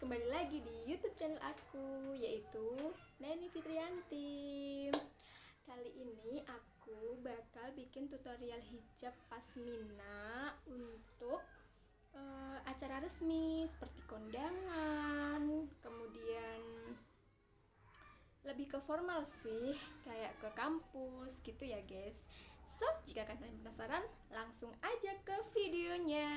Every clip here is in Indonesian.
kembali lagi di YouTube channel aku, yaitu Neni Fitrianti. Kali ini aku bakal bikin tutorial hijab pasmina untuk acara resmi seperti kondangan, kemudian lebih ke formal sih, kayak ke kampus gitu ya guys. So, jika kalian penasaran, langsung aja ke videonya.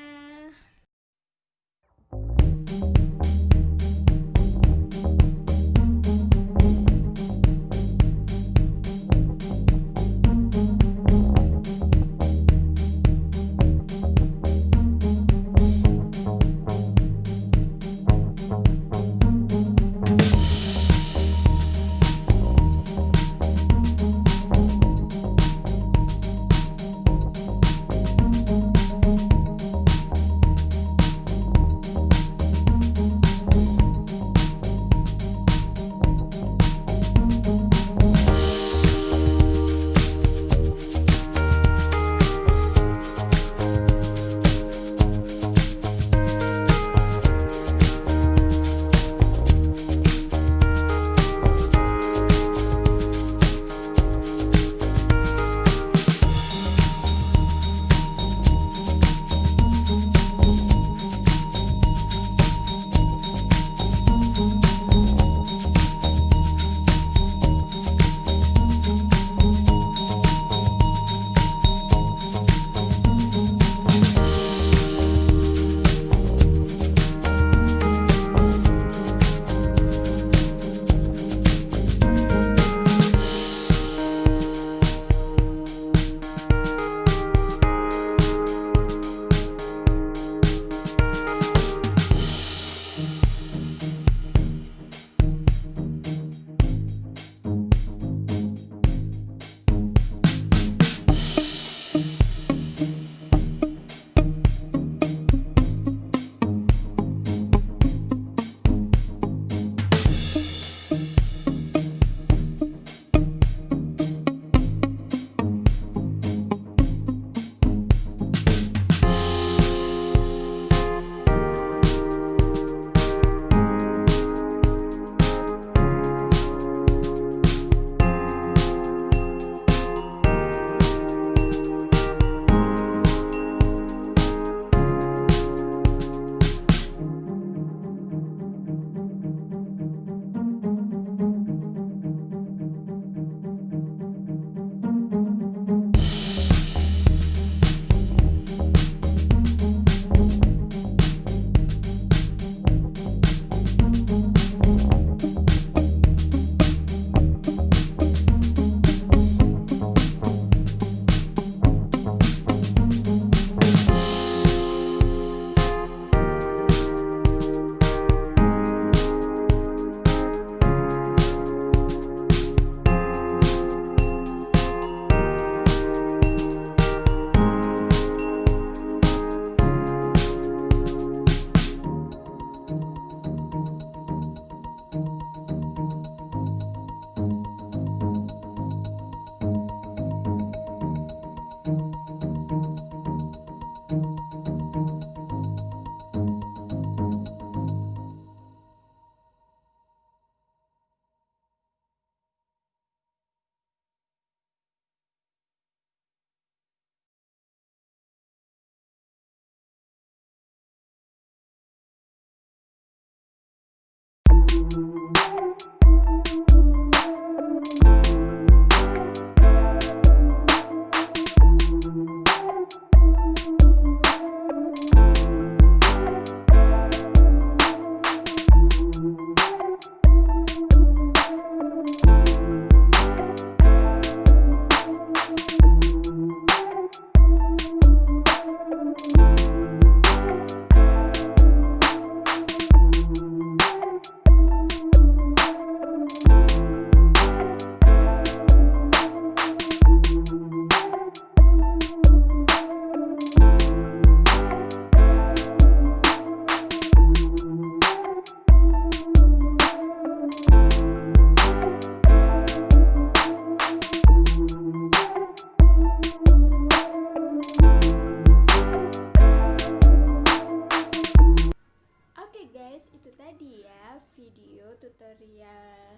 guys, itu tadi ya video tutorial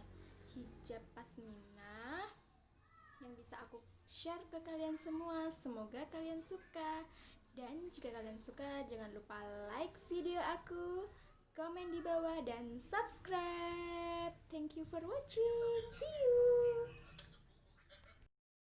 hijab pasmina yang bisa aku share ke kalian semua. Semoga kalian suka. Dan jika kalian suka, jangan lupa like video aku, komen di bawah, dan subscribe. Thank you for watching. See you.